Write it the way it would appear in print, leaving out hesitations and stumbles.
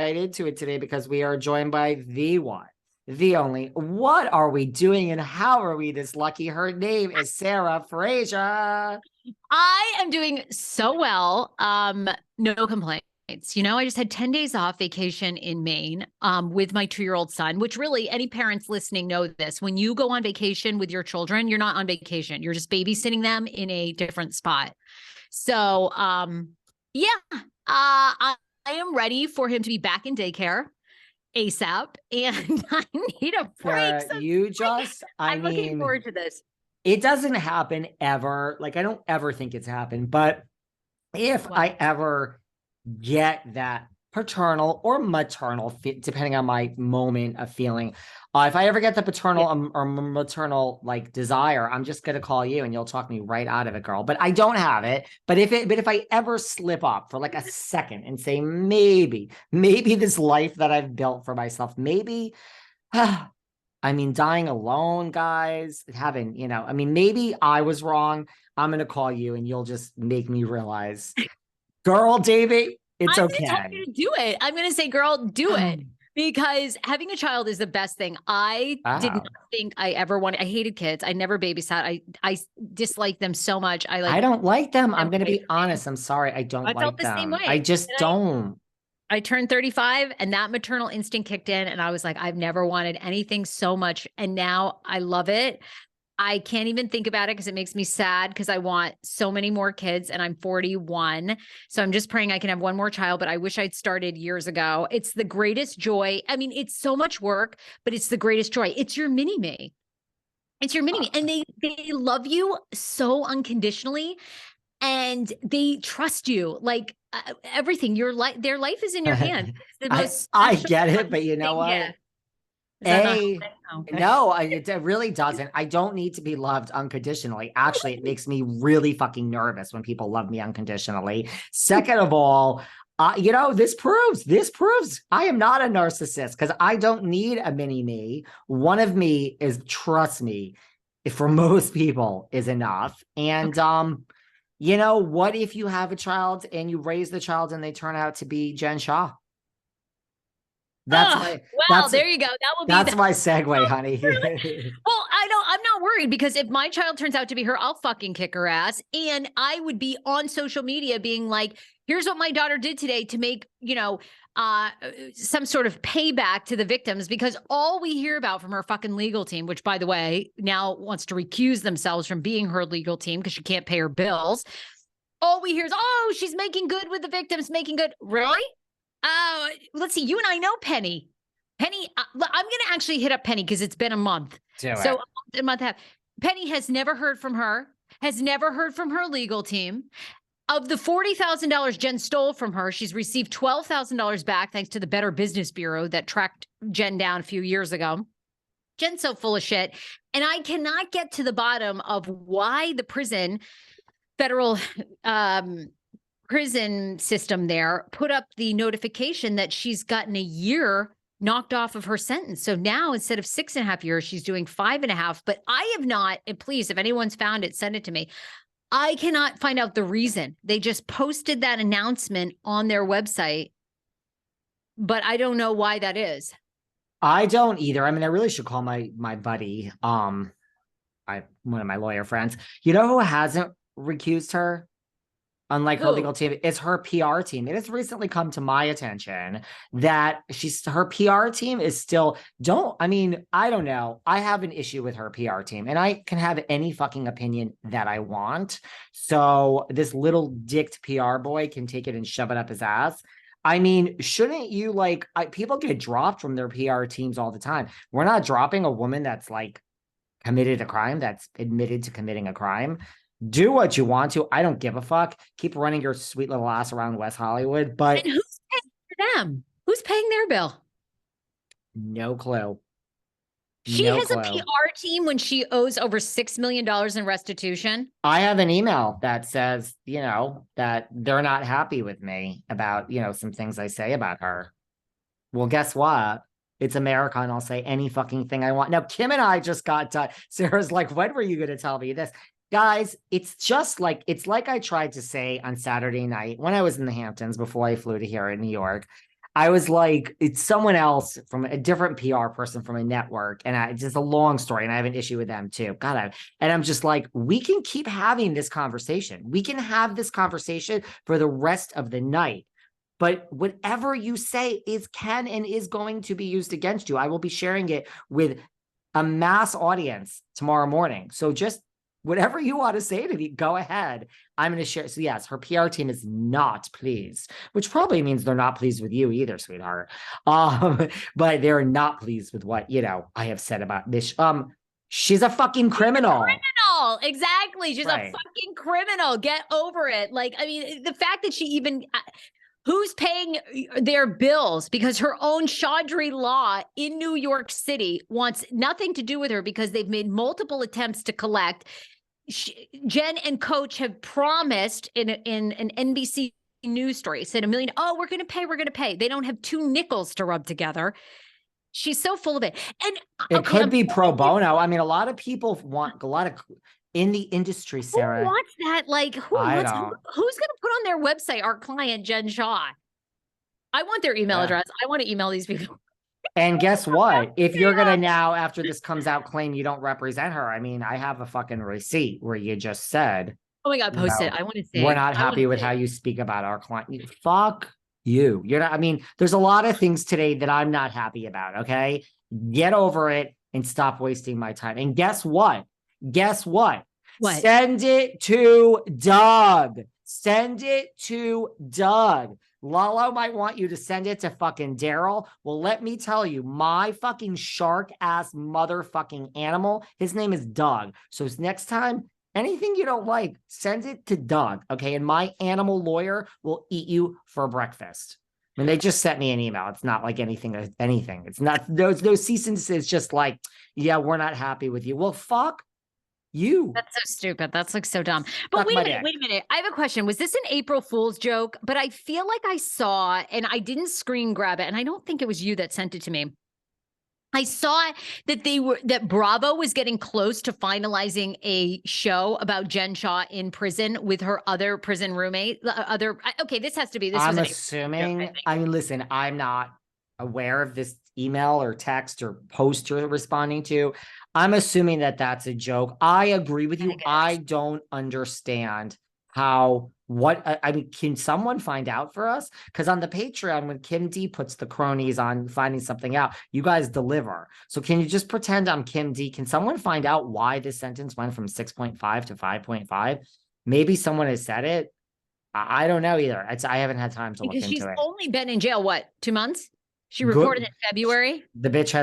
into it today because we are joined by the one, the only. What are we doing and how are we this lucky? Her name is Sarah Fraser. I am doing so well. No complaints. You know, I just had 10 days off vacation in Maine with my 2-year-old son, which really any parents listening know this. When you go on vacation with your children, you're not on vacation. You're just babysitting them in a different spot. So, yeah, I am ready for him to be back in daycare ASAP, and I need a break. I'm looking forward to this. It doesn't happen ever. Like, I don't ever think it's happened, but if I ever get that paternal or maternal, depending on my moment of feeling, if I ever get the paternal or maternal like desire, I'm just gonna call you and you'll talk me right out of it, girl. But I don't have it. But if I ever slip up for like a second and say maybe this life that I've built for myself, maybe. I mean, dying alone, guys, maybe I was wrong. I'm going to call you and you'll just make me realize, girl, David, it's okay. I'm going to tell you to do it. I'm going to say, girl, do it. Because having a child is the best thing. I did not think I ever wanted. I hated kids. I never babysat. I dislike them so much. I don't like them. I'm going to be honest. I'm sorry. I don't like them. I felt the same way. I just don't. I turned 35 and that maternal instinct kicked in and I was like, I've never wanted anything so much. And now I love it. I can't even think about it because it makes me sad because I want so many more kids and I'm 41. So I'm just praying I can have one more child, but I wish I'd started years ago. It's the greatest joy. I mean, it's so much work, but it's the greatest joy. It's your mini me. It's your mini me. And they love you so unconditionally. And they trust you like everything. Their life is in your hands. I get it, but you know what? No, it really doesn't. I don't need to be loved unconditionally. Actually, it makes me really fucking nervous when people love me unconditionally. Second of all, this proves I am not a narcissist because I don't need a mini me. One of me is, trust me, for most people is enough. And, what if you have a child and you raise the child and they turn out to be Jen Shah? There you go. That's my segue, honey. Well, I'm not worried because if my child turns out to be her, I'll fucking kick her ass. And I would be on social media being like, here's what my daughter did today to make, some sort of payback to the victims, because all we hear about from her fucking legal team, which by the way, now wants to recuse themselves from being her legal team because she can't pay her bills. All we hear is, oh, she's making good with the victims, making good. Really? Let's see. You and I know Penny. I'm going to actually hit up Penny because it's been a month. A month and a half. Penny has never heard from her, has never heard from her legal team. Of the $40,000 Jen stole from her, she's received $12,000 back thanks to the Better Business Bureau that tracked Jen down a few years ago. Jen's so full of shit. And I cannot get to the bottom of why the federal prison system there put up the notification that she's gotten a year knocked off of her sentence. So now instead of 6.5 years, she's doing 5.5. But I have not, and please, if anyone's found it, send it to me. I cannot find out the reason. They just posted that announcement on their website, but I don't know why that is. I don't either. I mean, I really should call my buddy, one of my lawyer friends. You know who hasn't recused her? Unlike her legal team, it's her PR team. It has recently come to my attention that her PR team is still, I don't know. I have an issue with her PR team and I can have any fucking opinion that I want. So this little dicked PR boy can take it and shove it up his ass. I mean, shouldn't you people get dropped from their PR teams all the time. We're not dropping a woman that's committed a crime, that's admitted to committing a crime. Do what you want to. I don't give a fuck. Keep running your sweet little ass around West Hollywood. But and who's paying for them? Who's paying their bill? No clue. She has a PR team when she owes over $6 million in restitution. I have an email that says, that they're not happy with me about, some things I say about her. Well, guess what? It's America, and I'll say any fucking thing I want. Now, Kim and I just got done. Sarah's like, when were you going to tell me this? Guys, it's like I tried to say on Saturday night when I was in the Hamptons before I flew to here in New York. I was like, it's someone else from a different PR person from a network. And it's just a long story. And I have an issue with them too. And I'm just like, we can keep having this conversation. We can have this conversation for the rest of the night. But whatever you say can and is going to be used against you. I will be sharing it with a mass audience tomorrow morning. So just whatever you want to say to me, go ahead. I'm going to share. So yes, her PR team is not pleased, which probably means they're not pleased with you either, sweetheart. But they're not pleased with what, I have said about this. She's a fucking criminal. Exactly. She's a fucking criminal. Get over it. Like, I mean, the fact that she even... Who's paying their bills? Because her own Chaudhry Law in New York City wants nothing to do with her because they've made multiple attempts to collect. Jen and Coach have promised in an NBC news story, said $1 million. Oh, we're going to pay. They don't have 2 nickels to rub together. She's so full of it. And it could be pro bono. I mean, a lot of people want a lot of... in the industry, Sarah. Who wants that? Like, who's going to put on their website, our client, Jen Shah? I want their email address. I want to email these people. And guess what? If you're going to now, after this comes out, claim you don't represent her, I mean, I have a fucking receipt where you just said, oh my God, post it. I want to see. We're not happy with how you speak about our client. Fuck you. You're not, I mean, there's a lot of things today that I'm not happy about. Okay. Get over it and stop wasting my time. And guess what? What? Send it to Doug. Send it to Doug. Lalo might want you to send it to fucking Daryl. Well, let me tell you, my fucking shark ass motherfucking animal, his name is Doug. So next time, anything you don't like, send it to Doug. Okay. And my animal lawyer will eat you for breakfast. And they just sent me an email. It's not like anything. It's not those cease and desist. It's just like, yeah, we're not happy with you. Well, fuck you. That's so stupid. That's like so dumb. But wait a minute. I have a question. Was this an April Fool's joke? But I feel like I saw, and I didn't screen grab it, and I don't think it was you that sent it to me. I saw that Bravo was getting close to finalizing a show about Jen Shah in prison with her other prison roommate. Okay, this has to be. I'm assuming. I mean, listen, I'm not aware of this email or text or post you're responding to. I'm assuming that that's a joke. I agree with you. I don't understand I mean, can someone find out for us? Because on the Patreon, when Kim D puts the cronies on finding something out, you guys deliver. So can you just pretend I'm Kim D? Can someone find out why this sentence went from 6.5 to 5.5? Maybe someone has said it. I don't know either. I haven't had time to look into it. Because she's only been in jail, 2 months? She reported in February. The bitch has